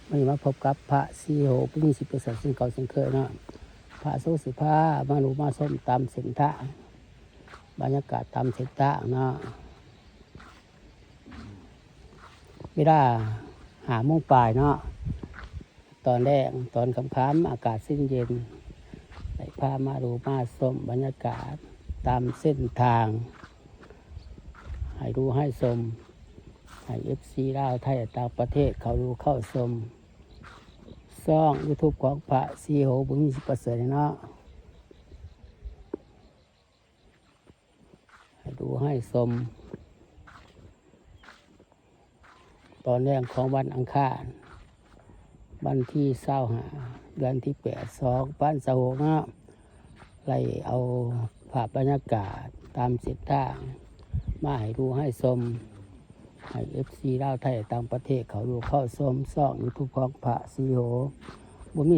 วันนี้มาพบกับพระซีโหผู้มี10%ซึ่งเก่าซึ่งเคยเนาะพระโซสิพามาดูมาส้มตามเส้นทางบรรยากาศตามเส้นทางเนาะเวลา5 โมงปลายเนาะตอนแรกตอนค่ำๆอากาศเย็นได้พามาดูมาส้มบรรยากาศตามเส้นทางให้ดูให้ชมให้FCลาวไทยต่างประเทศเขาดูเข้าชมช่อง YouTube ของพระซีโหบุญมี10%เนาะให้ดูให้ชมตอนแรกของวันอังคารวันที่25 เดือนที่8 2026เนาะไล่เอาภาพบรรยากาศตามเส้นทางมาให้ดูให้ชมให้ FC ลาวไทยต่างประเทศเขาดูเข้าชมช่อง YouTube ของพระซีโหบุญมี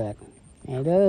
10%ให้เด้อ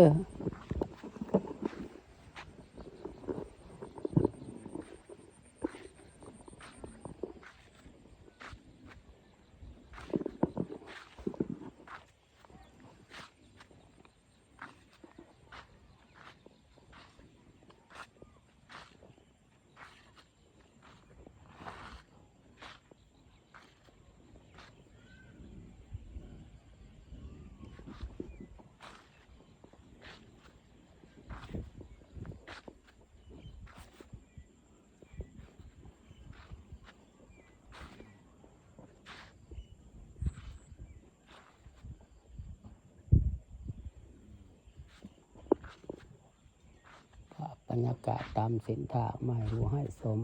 บรรยากาศตามเส้นทางมาให้ดูให้ชม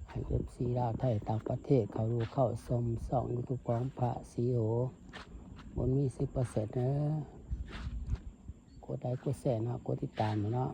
ให้ FC ลาวไทยต่างประเทศเขาดูเข้าชมช่อง YouTube ของพระซีโหบุญมี10%เด้อกดไลค์กดแชร์เนาะกดติดตามเนาะ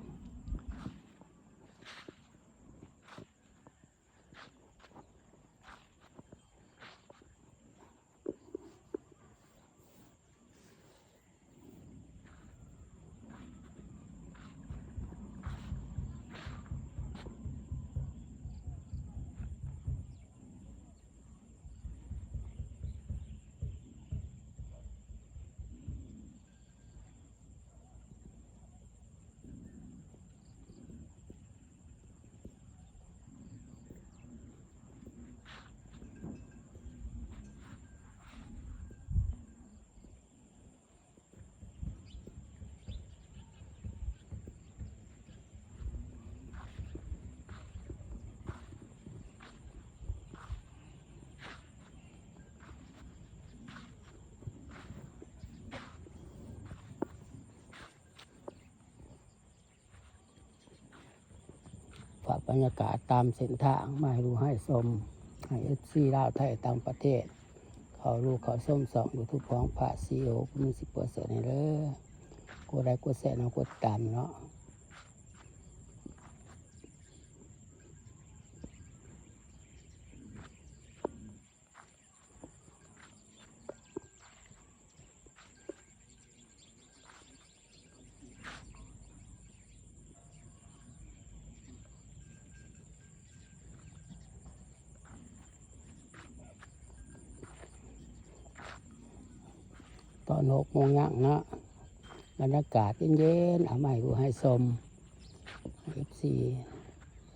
ฝากบรรยากาศตามเส้นทางมาให้ดูให้ชมให้ FC ลาวไทยต่างประเทศเขาดูเขาชมช่อง YouTube ของพระซีโหบุญมี10%ให้เด้อกดไลค์กดแชร์เนาะกดติดตามเนาะตอน6 โมงยังเนาะบรรยากาศเย็นๆเอามาให้ดูให้ชม FC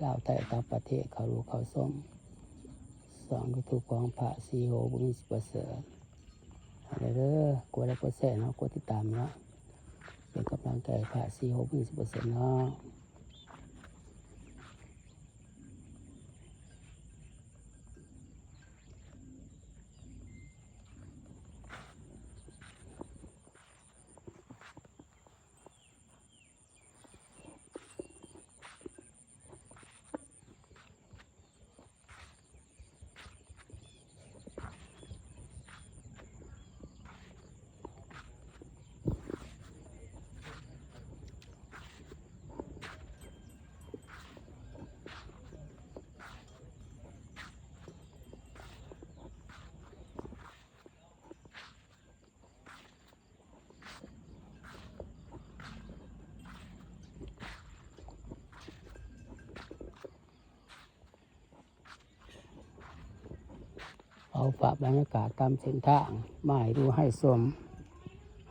ลาวไทยต่างประเทศเขาดูเขาชมช่อง YouTube ของพระซีโหบุญมี10%ให้เด้อกดไลค์กดแชร์เนาะกดติดตามเนาะเป็นกำลังใจพระซีโหบุญมี10%เนาะ เขาฝากบรรยากาศตามเส้นทางมาให้ดูให้ชม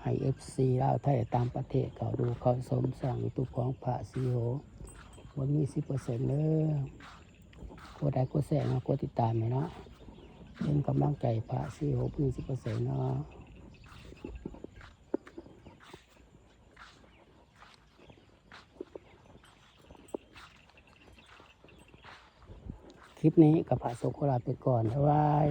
ให้FC ลาวไทยตามประเทศเขาดูเขาชมสั่งตุของพระสีโหวันมี10%เด้อกดไลค์กดแชร์นะกดติดตามเนาะเป็นกำลังใจพระสีโหมี10%เนาะคลิปนี้กับพระสงฆ์ขอลาไปก่อนบ๊ายบาย